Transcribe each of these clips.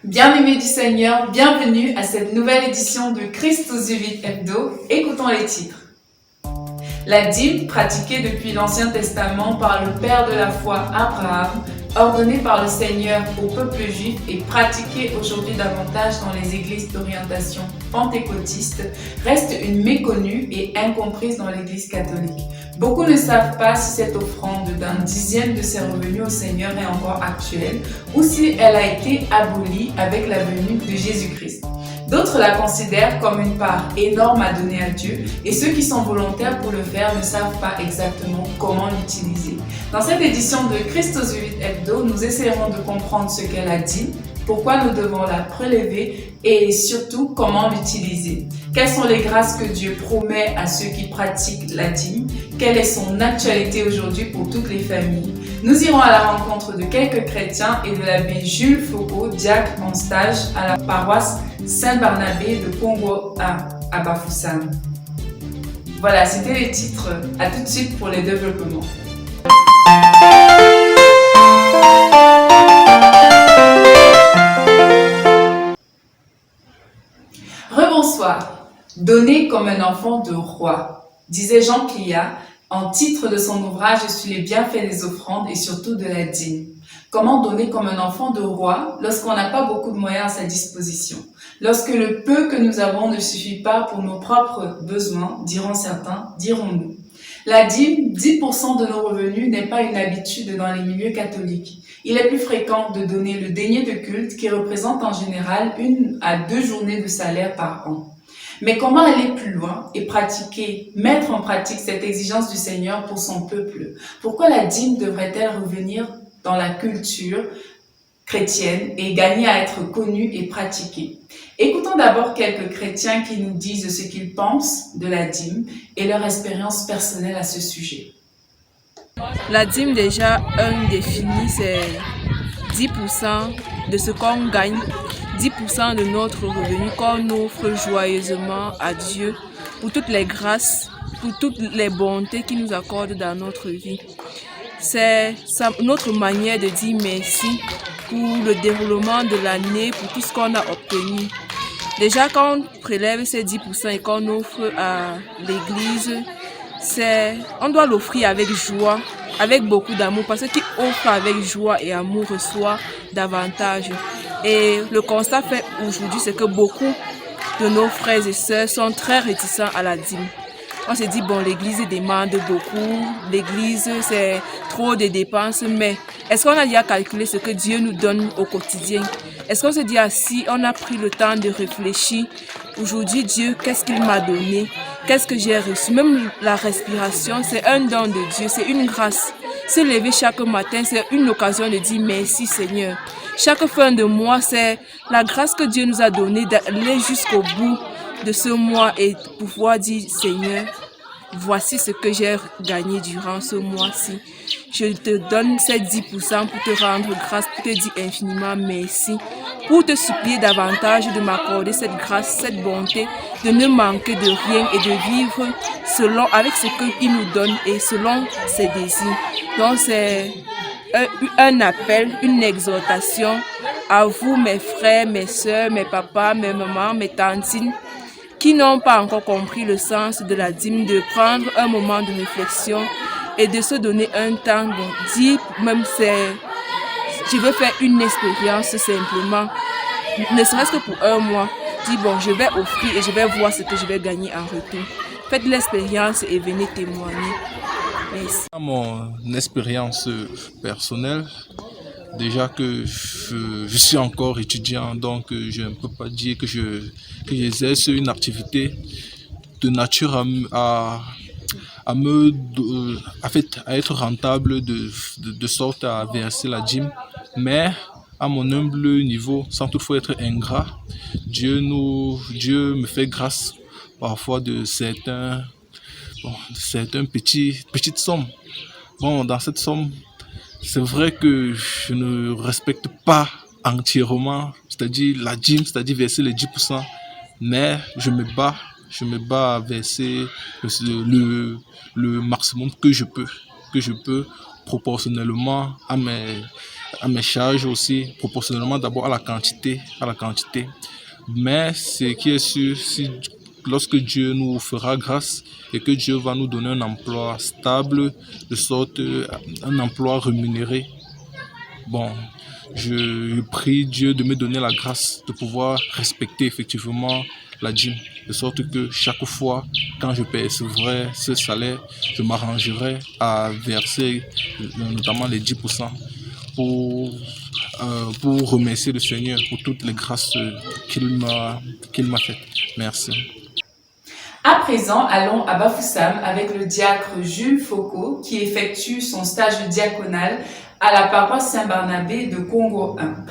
Bien-aimés du Seigneur, bienvenue à cette nouvelle édition de Christus Vivit Hebdo. Écoutons les titres. La dîme, pratiquée depuis l'Ancien Testament par le père de la foi Abraham, ordonnée par le Seigneur au peuple juif et pratiquée aujourd'hui davantage dans les églises d'orientation pentecôtiste, reste une méconnue et incomprise dans l'Église catholique. Beaucoup ne savent pas si cette offrande d'un dixième de ses revenus au Seigneur est encore actuelle ou si elle a été abolie avec la venue de Jésus-Christ. D'autres la considèrent comme une part énorme à donner à Dieu et ceux qui sont volontaires pour le faire ne savent pas exactement comment l'utiliser. Dans cette édition de Christus Vivit Hebdo, nous essaierons de comprendre ce qu'elle a dit, pourquoi nous devons la prélever et surtout comment l'utiliser. Quelles sont les grâces que Dieu promet à ceux qui pratiquent la dîme? Quelle est son actualité aujourd'hui pour toutes les familles? Nous irons à la rencontre de quelques chrétiens et de l'abbé Jules Foucault, diacre en stage à la paroisse Saint-Barnabé de Congo à Bafoussam. Voilà, c'était les titres. À tout de suite pour les développements. Rebonsoir. Donner comme un enfant de roi, disait Jean Clia en titre de son ouvrage sur les bienfaits des offrandes et surtout de la dîme. Comment donner comme un enfant de roi lorsqu'on n'a pas beaucoup de moyens à sa disposition? Lorsque le peu que nous avons ne suffit pas pour nos propres besoins, diront certains, dirons-nous. La dîme, 10% de nos revenus, n'est pas une habitude dans les milieux catholiques. Il est plus fréquent de donner le denier de culte qui représente en général 1 à 2 journées de salaire par an. Mais comment aller plus loin et mettre en pratique cette exigence du Seigneur pour son peuple? Pourquoi la dîme devrait-elle revenir dans la culture chrétienne et gagner à être connue et pratiquée? Écoutons d'abord quelques chrétiens qui nous disent ce qu'ils pensent de la dîme et leur expérience personnelle à ce sujet. La dîme, déjà, défini, c'est 10% de ce qu'on gagne, 10% de notre revenu qu'on offre joyeusement à Dieu pour toutes les grâces, pour toutes les bontés qu'il nous accorde dans notre vie. C'est notre manière de dire merci pour le déroulement de l'année, pour tout ce qu'on a obtenu. Déjà, quand on prélève ces 10% et qu'on offre à l'église, on doit l'offrir avec joie, avec beaucoup d'amour, parce que qui offre avec joie et amour reçoit davantage. Et le constat fait aujourd'hui, c'est que beaucoup de nos frères et sœurs sont très réticents à la dîme. On se dit, bon, l'église demande beaucoup, l'église c'est trop de dépenses, mais est-ce qu'on a déjà calculé ce que Dieu nous donne au quotidien? Est-ce qu'on se dit, si on a pris le temps de réfléchir, aujourd'hui Dieu, qu'est-ce qu'il m'a donné? Qu'est-ce que j'ai reçu? Même la respiration, c'est un don de Dieu, c'est une grâce. Se lever chaque matin, c'est une occasion de dire merci Seigneur. Chaque fin de mois, c'est la grâce que Dieu nous a donnée d'aller jusqu'au bout de ce mois et pouvoir dire Seigneur, voici ce que j'ai gagné durant ce mois-ci. Je te donne ces 10% pour te rendre grâce, pour te dire infiniment merci, pour te supplier davantage de m'accorder cette grâce, cette bonté, de ne manquer de rien et de vivre avec ce qu'il nous donne et selon ses désirs. Donc c'est un appel, une exhortation à vous, mes frères, mes sœurs, mes papas, mes mamans, mes tantines, qui n'ont pas encore compris le sens de la dîme, de prendre un moment de réflexion et de se donner un temps de dire, même je veux faire une expérience simplement, ne serait-ce que pour un mois, dire bon, je vais offrir et je vais voir ce que je vais gagner en retour. Faites l'expérience et venez témoigner. Merci. Mon expérience personnelle, déjà que je suis encore étudiant, donc je ne peux pas dire que j'exerce une activité de nature à être rentable de sorte à verser la dîme, mais à mon humble niveau, sans toutefois être ingrat, Dieu me fait grâce parfois de certaines petites sommes. Bon, dans cette somme, c'est vrai que je ne respecte pas entièrement, c'est-à-dire la dîme, c'est-à-dire verser les 10%, mais je me bats à verser le maximum que je peux proportionnellement à mes charges aussi, proportionnellement d'abord à la quantité, Mais ce qui est sûr, si, lorsque Dieu nous fera grâce et que Dieu va nous donner un emploi stable, de sorte un emploi rémunéré, bon, je prie Dieu de me donner la grâce de pouvoir respecter effectivement la dîme, de sorte que chaque fois, quand je percevrai ce salaire, je m'arrangerai à verser notamment les 10% pour, pour remercier le Seigneur pour toutes les grâces qu'il m'a faites. Merci. À présent, allons à Bafoussam avec le diacre Jules Foucault qui effectue son stage diaconal à la paroisse Saint-Barnabé de Congo 1.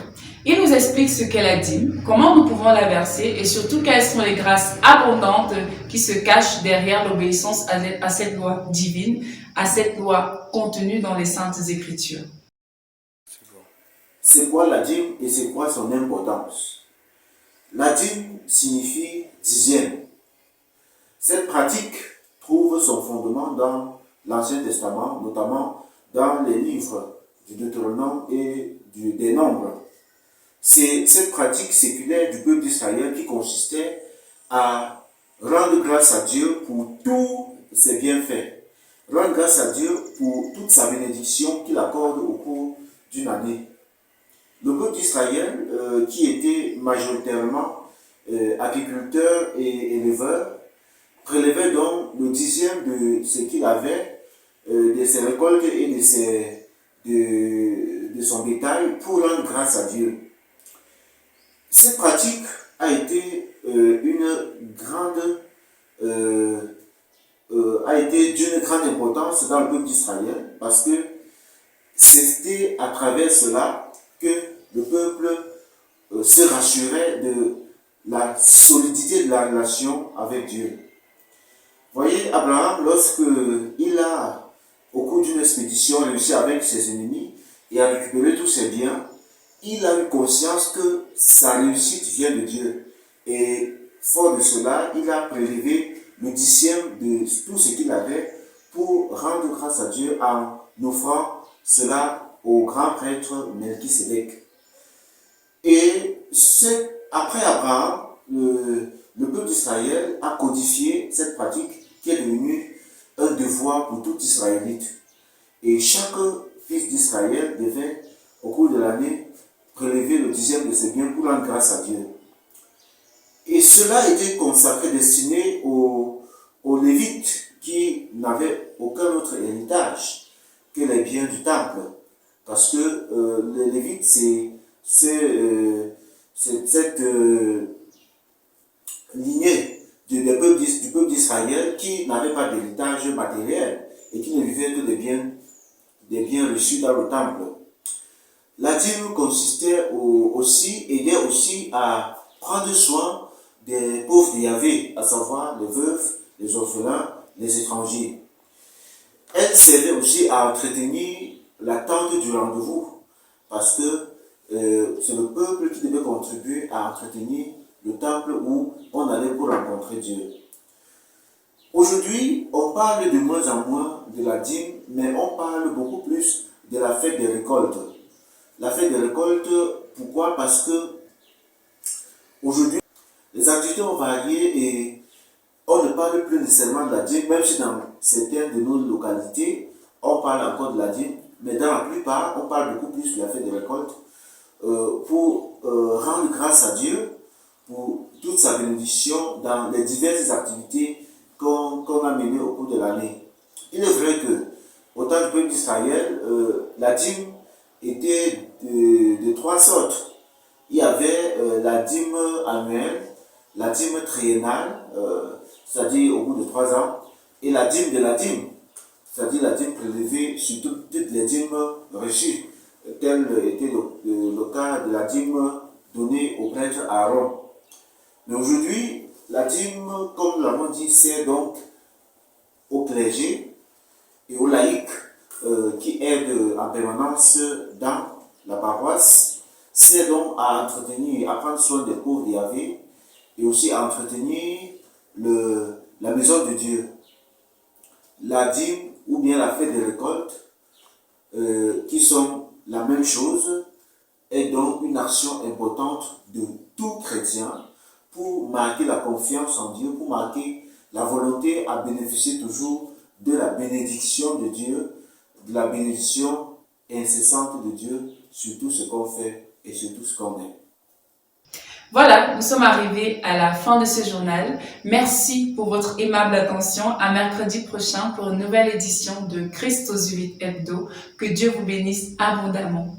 Il nous explique ce qu'est la dîme, comment nous pouvons la verser et surtout quelles sont les grâces abondantes qui se cachent derrière l'obéissance à cette loi divine, à cette loi contenue dans les Saintes Écritures. C'est quoi la dîme et c'est quoi son importance? La dîme signifie dixième. Cette pratique trouve son fondement dans l'Ancien Testament, notamment dans les livres du Deutéronome et des Nombres. C'est cette pratique séculaire du peuple d'Israël qui consistait à rendre grâce à Dieu pour tous ses bienfaits, rendre grâce à Dieu pour toute sa bénédiction qu'il accorde au cours d'une année. Le peuple d'Israël, qui était majoritairement agriculteur et éleveur, prélevait donc le dixième de ce qu'il avait, de ses récoltes et de son bétail pour rendre grâce à Dieu. Cette pratique a été d'une grande importance dans le peuple d'Israël parce que c'était à travers cela que le peuple se rassurait de la solidité de la relation avec Dieu. Voyez, Abraham, lorsqu'il a, au cours d'une expédition, réussi avec ses ennemis et a récupéré tous ses biens, il a eu conscience que sa réussite vient de Dieu. Et fort de cela, il a prélevé le dixième de tout ce qu'il avait pour rendre grâce à Dieu en offrant cela au grand prêtre Melchisédek. Et après Abraham, le peuple d'Israël a codifié cette pratique qui est devenue un devoir pour tout Israélite. Et chaque fils d'Israël devait, au cours de l'année, prélever le dixième de ses biens pour rendre grâce à Dieu. Et cela était consacré, destiné aux Lévites qui n'avaient aucun autre héritage que les biens du temple. Parce que les Lévites, c'est cette lignée du peuple d'Israël qui n'avait pas d'héritage matériel et qui ne vivait que des biens reçus dans le temple. La dîme consistait aidait aussi à prendre soin des pauvres de Yahvé, à savoir les veufs, les orphelins, les étrangers. Elle servait aussi à entretenir la tente du rendez-vous, parce que c'est le peuple qui devait contribuer à entretenir le temple où on allait pour rencontrer Dieu. Aujourd'hui, on parle de moins en moins de la dîme, mais on parle beaucoup plus de la fête des récoltes. La fête des récoltes, pourquoi? Parce que aujourd'hui, les activités ont varié et on ne parle plus nécessairement de la dîme, même si dans certaines de nos localités, on parle encore de la dîme, mais dans la plupart, on parle beaucoup plus de la fête des récoltes pour rendre grâce à Dieu pour toute sa bénédiction dans les diverses activités qu'on a menées au cours de l'année. Il est vrai que, au temps du peuple d'Israël, la dîme était de trois sortes. Il y avait la dîme annuelle, la dîme triennale, c'est-à-dire au bout de 3 ans, et la dîme de la dîme, c'est-à-dire la dîme prélevée sur toutes les dîmes reçues, tel était le cas de la dîme donnée au prêtre Aaron. Mais aujourd'hui, la dîme, comme nous l'avons dit, sert donc au clergé et aux laïcs qui aident en permanence dans la paroisse, sert donc à entretenir, à prendre soin des pauvres de Yahvé et aussi à entretenir la maison de Dieu. La dîme ou bien la fête des récoltes, qui sont La même chose est donc une action importante de tout chrétien pour marquer la confiance en Dieu, pour marquer la volonté à bénéficier toujours de la bénédiction de Dieu, de la bénédiction incessante de Dieu sur tout ce qu'on fait et sur tout ce qu'on est. Voilà, nous sommes arrivés à la fin de ce journal. Merci pour votre aimable attention. À mercredi prochain pour une nouvelle édition de Christ aux 8 Hebdo. Que Dieu vous bénisse abondamment.